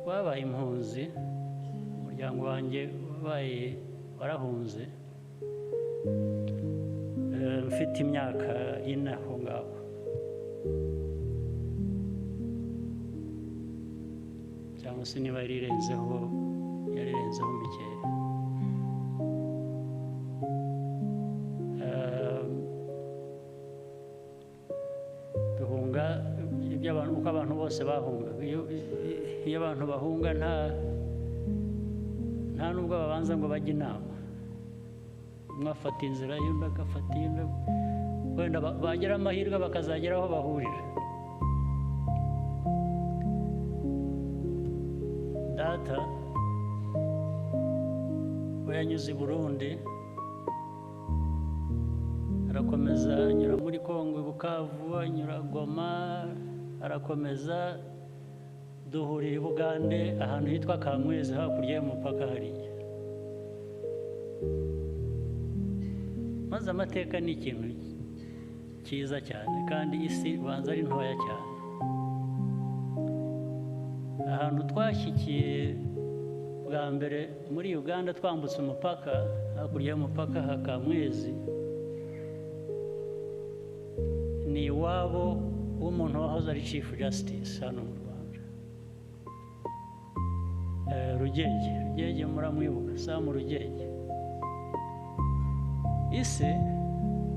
twabaye impunzi, umuryango wanjye wabaye warahunze mfite imyaka ine aho ngaho, cyangwa se niba yarirenzeho mikeya. Duhunga uko abantu bose bahunga. Iyo abantu bahunga nta nubwo babanza ngo bajye inama, umwe afata inzira y'undi agafata iyindi, wenda bagira amahirwe bakazagera aho bahurira. Data we yanyuze i Burundi arakomeza anyura muri Kongo i Bukavu, anyura Goma, arakomeza duhurira i Bugande ahantu hitwa Kamwezi hakurya y'umupaka hariya. Maze amateka ni ikintu cyiza cyane, kandi isi ubanza ari ntoya cyane. Ahantu twashyikiye bwa mbere muri Uganda twambutse umupaka, hakurya y'umupaka ha Kamwezi, ni iwabo w'umuntu wahoze ari Chief Justice hano mu Rwanda, Rugege muramwibuka, Sam Rugege. Ise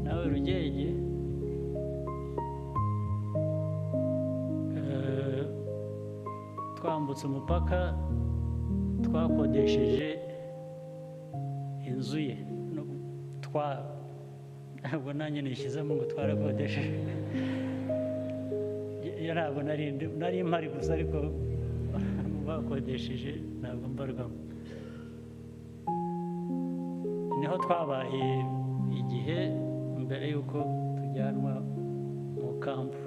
nawe Rugege twambutse umupaka twakodesheje inzu ye, ntabwo nanjye nishyizemo ngo twarakodesheje, ntabwo nari mpari gusa, ariko bakodesheje ntabwo mbarwamo. Niho twabaye igihe mbere y'uko tujyanwa mu kampu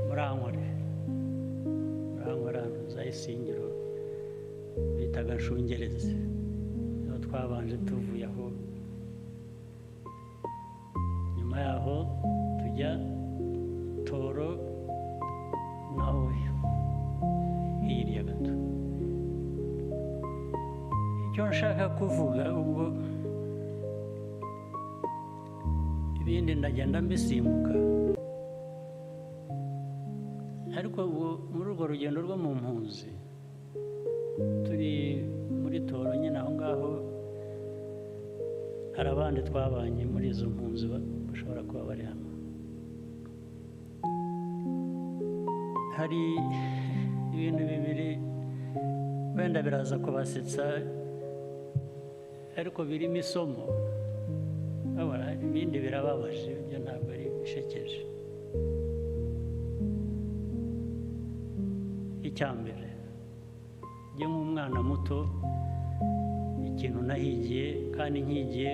Murankore za Isingiro bitaga Nshungerezi. Niho twabanje tuvuye aho, nyuma yaho tujya Toro naho hirya gato. Icyo nshaka kuvuga, ubwo ibindi ndagenda mbisimbuka, ariko muri urwo rugendo rwo mu mpunzi turi muri Toro nyine aho ngaho, hari abandi twabanye muri izo mpunzi bashobora kuba bari hano. Hari ibintu bibiri wenda biraza kubasetsa, ariko birimo isomo. Ibindi birababaje, ibyo ntabwo ari bishekeje. Icya mbere, njye nk'umwana muto, ikintu nahigiye kandi nkigiye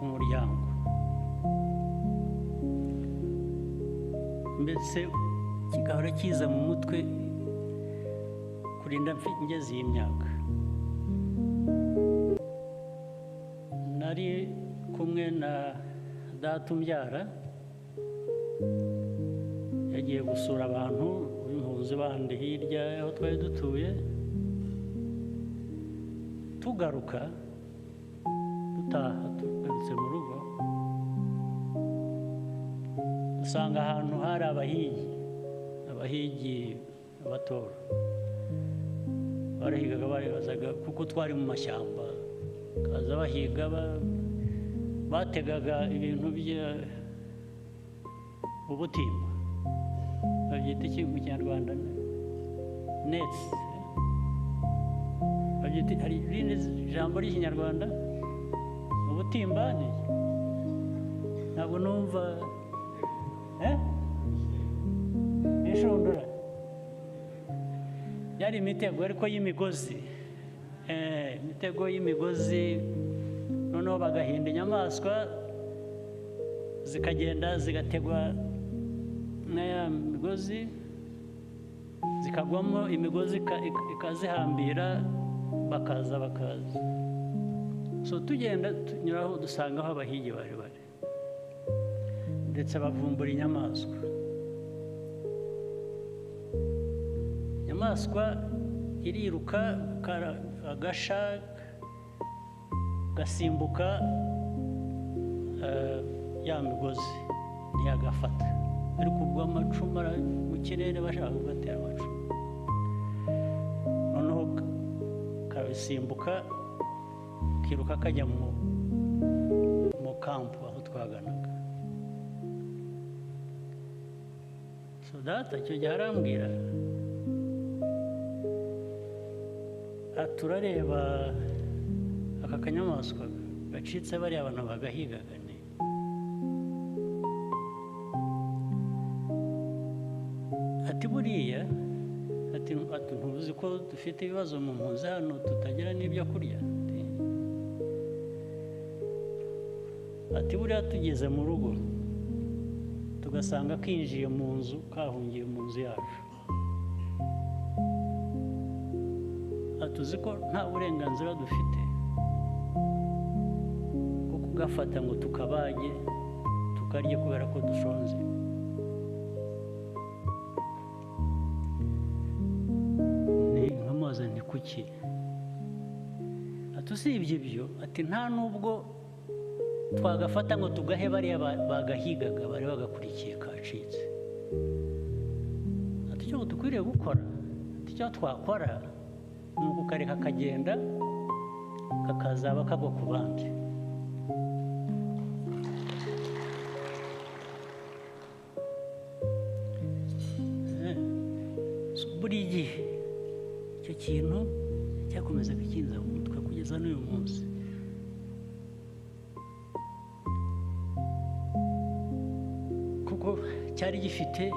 umuryango, mbese kigahora kiza mu mutwe kurinda ngeze iyi myaka. Nari kumwe na data umbyara, yagiye gusura abantu b'impunzi bandi hirya aho twari dutuye. Tugaruka tugarutse mu rugo, dusanga ahantu hari abahigi Abatoro. Barahigaga bazaga kuko twari mu mashyamba, kaza bahiga, bategaga ibintu ubutimba, babyita iki mu Kinyarwanda? Nets. Hari irindi jambo ry'Ikinyarwanda? Ubutimba ni ntabwo numva. Inshundura yari imitego ariko y'imigozi, imitego y'imigozi. Noneho bagahinda inyamaswa zikagenda zigategwa n'aya migozi, zikagwamo, imigozi ikazihambira, bakaza. So tugenda tunyuraho dusanga aho abahigi bari, ndetse bavumbura inyamaswa. inyamaswa iriruka agasha gasimbuka ya migozi ntiyagafata, ariko ubwo amacumu mu kirere bashaka kugatera amacumu, noneho kabisimbuka kiruka kajya mu kampu aho twaganaga. So data icyo gihe arambwira turareba aka kanyamaswa gacitse bariya abantu bagahigaga ni ati buriya ati ntuzi ko dufite ibibazo mu mpunzi hano tutagira n'ibyo kurya, ati buriya tugeze mu rugo tugasanga kinjiye mu nzu kahungiye mu nzu yacu, tuzi ko nta burenganzira dufite bwo kugafata ngo tukabage tukarye kubera ko dushonje. Nkamubaza nti kuki? Usibye ibyo ati nta nubwo twagafata ngo tugahe bariya bagahigaga bari bagakurikiye kacitse. Ati icyo dukwiriye gukora, ati icyo twakora ni ukukareka kagenda kakazaba kagwa ku bandi. Buri gihe icyo kintu cyakomeza kukinza mu mutwe kugeza n'uyu munsi. Kuko cyari gifite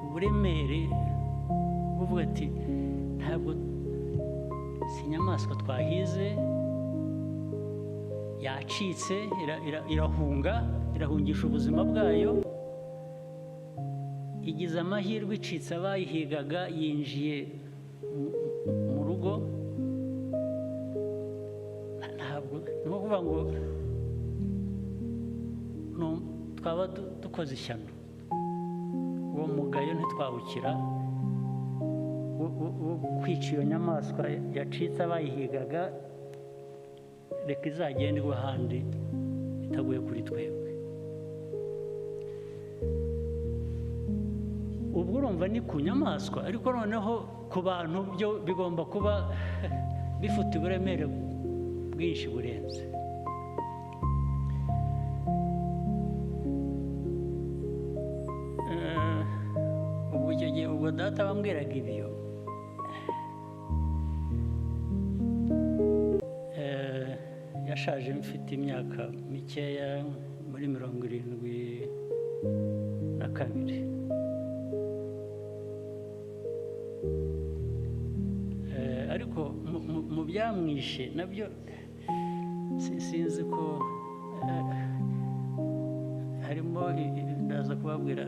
uburemere buvuga ati ntabwo si inyamaswa twahize, yacitse irahungisha ubuzima bwayo, igize amahirwe icitse abayihigaga yinjiye mu rugo. Ntabwo ni ukuvuga ngo twaba dukoze ishyano, uwo mugayo ntitwawukira kwica iyo nyamaswa yacitse abayihigaga, reka izagenda igwa ahandi itaguye kuri twebwe. ubwo urumva ni ku nyamaswa, ariko noneho ku bantu byo bigomba kuba bifite uburemere bwinshi burenze. Ubwo icyo gihe ubwo data bambwiraga ibyo, yashaje mfite imyaka mikeya muri 72. Ariko mu byamwishe nabyo sinzi ko harimo, ndaza kubabwira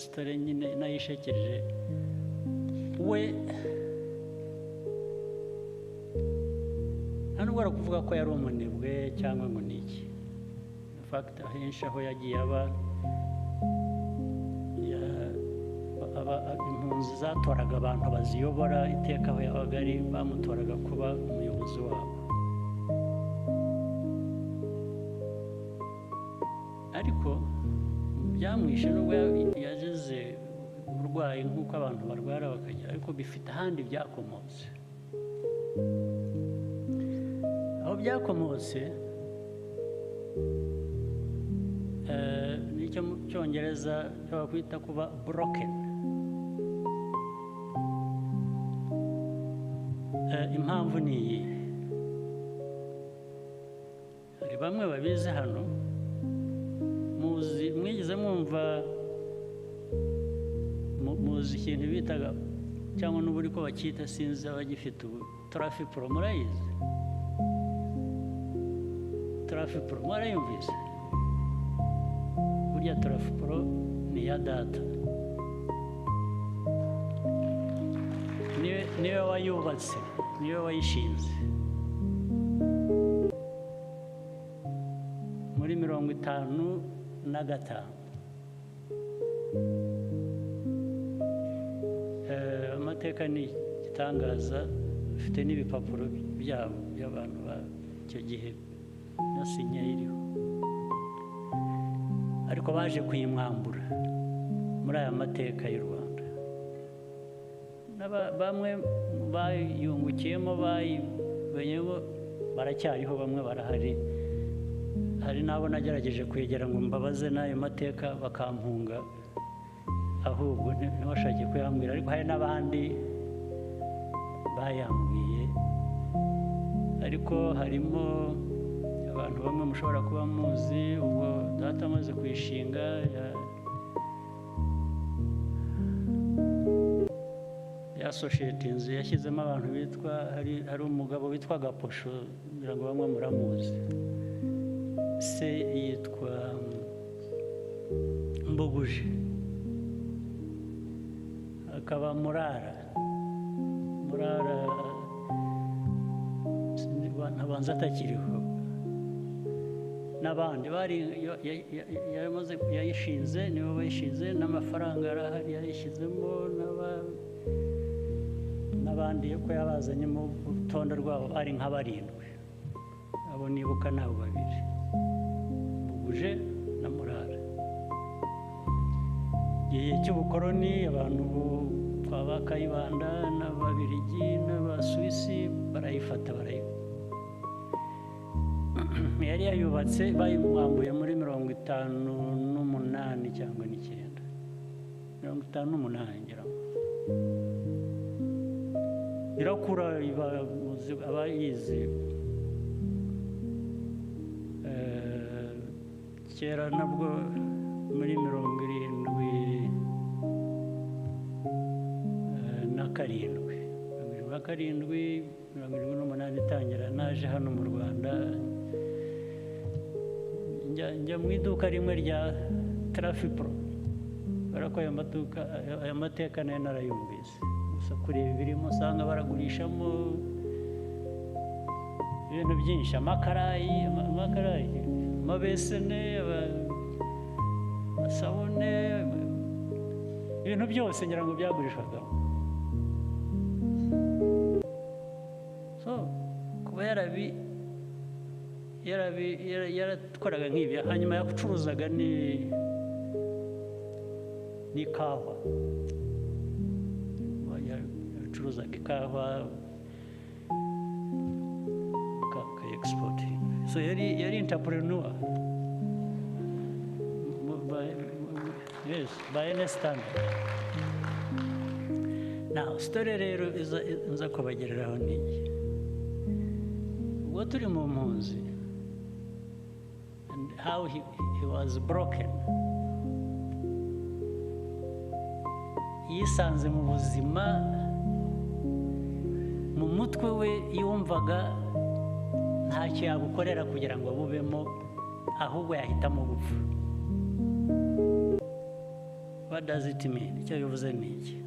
sitore nyine nayishekeje. We nta nubwo ari ukuvuga ko yari umunebwe cyangwa ngo ni iki. In fact ahenshi aho yagiye aba impunzi zatoraga abantu baziyobora, iteka aho yabaga ari bamutoraga kuba umuyobozi wabo. Ariko byamwishe nubwo yagize uburwayi nk'uko abantu barwara bakagira, ariko bifite ahandi byakomotse. Aho byakomotse nicyo mu Cyongereza bakwita kuba broken. Impamvu ni iyi, hari bamwe babizi hano, mwigeze mwumva muzi ikintu bitaga cyangwa n'uburi ko bacyita, sinzi abagifite ubu, Trafipro. Murayizi Trafipro? Mwarayumvise? Burya Trafipro ni iya data, niwe wayubatse, niwe wayishinze muri 55. amateka ni igitangaza, bafite n'ibipapuro byabo by'abantu icyo gihe na sinya iriho, ariko baje kuyimwambura muri aya mateka y'u Rwanda. Bamwe bayungukiyemo bayimenyemo baracyariho, bamwe barahari. Hari n'abo nagerageje kwegera ngo mbabaze n'ayo mateka bakampunga, ahubwo ntibashake kuyambwira, ariko hari n'abandi bayambwiye. Ariko harimo abantu bamwe mushobora kuba muzi, ubwo data amaze kuyishinga yasoshetinze, yashyizemo abantu bitwa, hari umugabo witwa Gaposho, kugira ngo bamwe muramuzi. Se yitwa Mbuguje, akaba Murara ntabanza atakiriho, n'abandi yayishinze, nibo bayishinze, n'amafaranga arahari yayishyizemo, n'abandi ko yabazanye mu rutonde rwabo ari nka 7, abo nibuka nabo 2, Mbuguje na Murara. Igihe cy'ubukoroni abantu kwa Kayibanda n'Ababiligi n'Abasuwisi barayifata, yari yayubatse, bayimwambuye muri 58 cyangwa 9, 58 ngira ngo. Irakura abayizi kera nabwo muri 77, 78 itangira, naje hano mu Rwanda njya mu iduka rimwe rya Trafipro, barako aya mateka nayo narayumvise, gusa kureba ibirimo usanga baragurishamo ibintu byinshi, amakarayi, amabesene, amasabune, ibintu byose ngira ngo byagurishwagamo. So kuba yaratwaraga nk'ibyo, hanyuma yacuruzaga n'ikawa, yacuruzaga ikawa exporting. So yari entrepreneur, yes, by any standard. Now story rero nza kubagereraho niki, ubwo turi mu mpunzi, and how he was broken. Yisanze mu buzima, mu mutwe we yumvaga ntacyo yagukorera kugira ngo bubemo, ahubwo yahitamo gupfa. What does it mean? Icyo bivuze ni iki?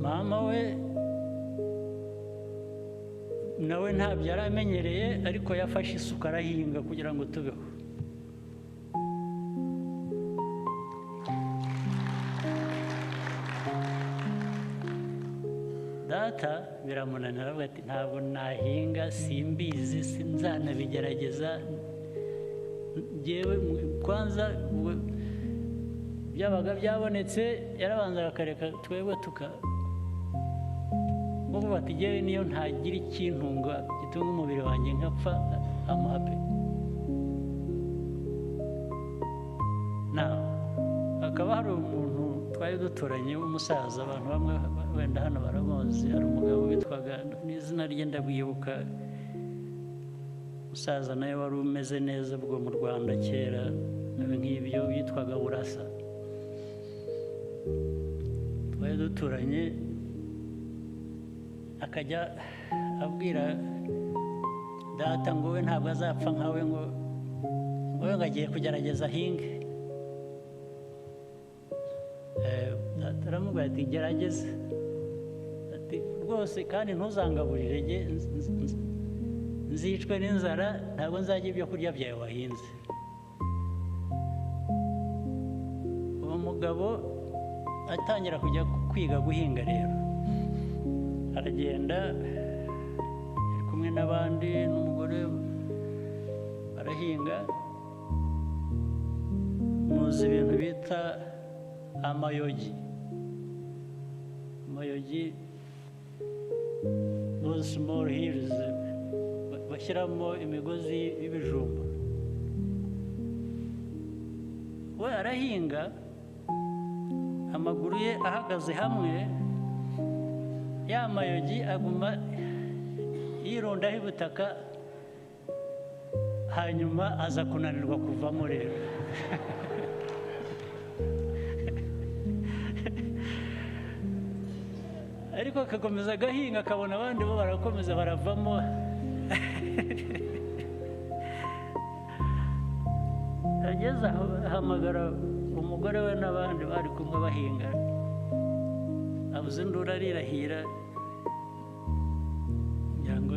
Mama we nawe ntabyo yari amenyereye, ariko yafashe isuka arahinga kugira ngo tubeho. Data biramunanira, aravuga ati ntabwo nahinga, simbizi, sinzanabigerageza. Njyewe kwanza byabaga byabonetse, yarabanza akareka twebwe ubu ati njyewe niyo ntagira ikintunga gitunga umubiri wanjye nkapfa, I'm happy. Now hakaba hari umuntu twari duturanye w'umusaza, abantu bamwe wenda hano baramuzi, hari umugabo witwaga, n'izina rye ndabwibuka, umusaza nawe wari umeze neza bwo mu Rwanda kera, nawe nk'ibyo, yitwaga Burasa. Twari duturanye, akajya abwira data ngo we ntabwo azapfa nkawe, ngo we agiye kugerageza ahinge. Aramubwira ati gerageza, ati rwose kandi ntuzangaburire, nzicwe n'inzara, ntabwo nzajya ibyo kurya byawe wahinze. Uwo mugabo atangira kujya kwiga guhinga rero aragenda ari kumwe n'abandi n'umugore barahinga muzi ibintu bita amayogi those small hills bashyiramo imigozi y'ibijumba we arahinga amaguru ye ahagaze hamwe ya mayogi aguma yirundaho ibutaka hanyuma aza kunanirwa kuvamo rero ariko akakomeza agahinga akabona abandi bo barakomeza baravamo ageze aho ahamagara umugore we n'abandi bari kumwe bahinga abuze induru arirahira kugira ngo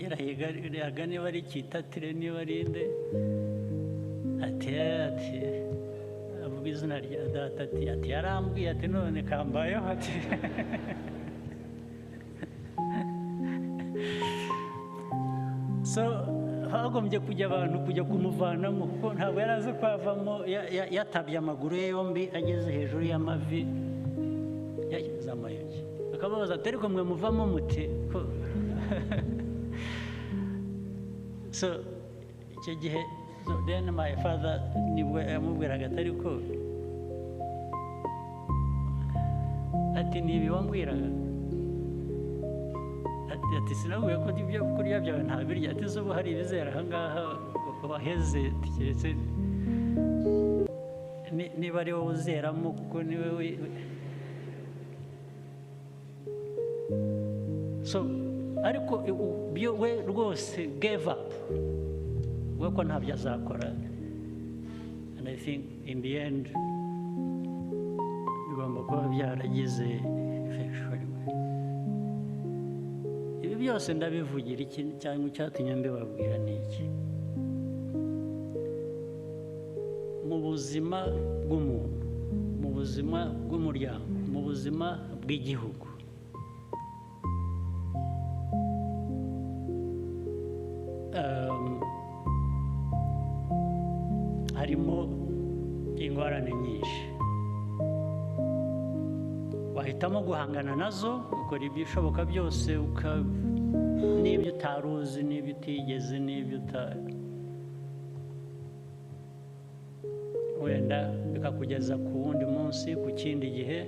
irahiga niba ari Cyitatire niba ari nde ati avuga izina rya data ati yarambwiye ati none kambayeho ati so hagombye kujya abantu kujya kumuvanamo kuko ntabwo yari azi ko avamo yatabye amaguru ye yombi ageze hejuru y'amavi yashyize amayogi akababaza ati ariko mwe muvamo muti so icyo gihe then my father nibwo yamubwiraga atari ko ati nibi wambwiraga ati sinabwiye ko ibyo kurya byawe ntabirya ati zubu hari ibizera ahangaha waheze keretse niba ari wowe uzeramo kuko niwe so ariko we rwose gave up we ko ntabyo azakora and I think in the end bigomba kuba byaragize effect. Ibi byose ndabivugira iki cyangwa icyatumye mbibabwira ni iki mu buzima bw'umuntu mu buzima bw'umuryango mu buzima bw'igihugu harimo ingorane nyinshi wahitamo guhangana nazo ukora ibishoboka byose n'ibyo utari uzi n'ibyo utigeze n'ibyo wenda bikakugeza ku wundi munsi ku kindi gihe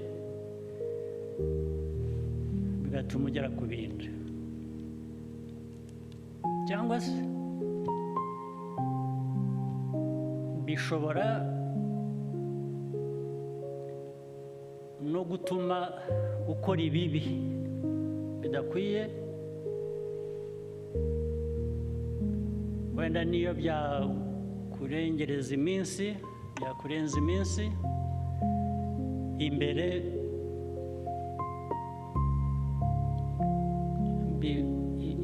bigatuma ugera ku bindi cyangwa se bishobora no gutuma ukora ibibi bidakwiye wenda niyo byakurengereza iminsi byakurenza iminsi imbere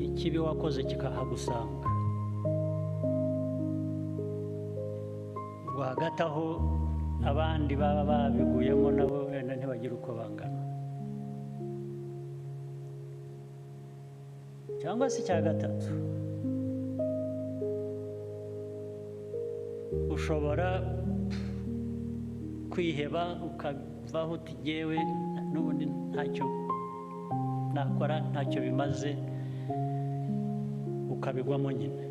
ikibi wakoze kikahagusanga hagati aho abandi baba babiguyemo nabo wenda ntibagire uko bangana cyangwa se icya gatatu ushobora kwiheba ukavaho uti jyewe n'ubundi ntacyo nakora ntacyo bimaze ukabigwamo nyine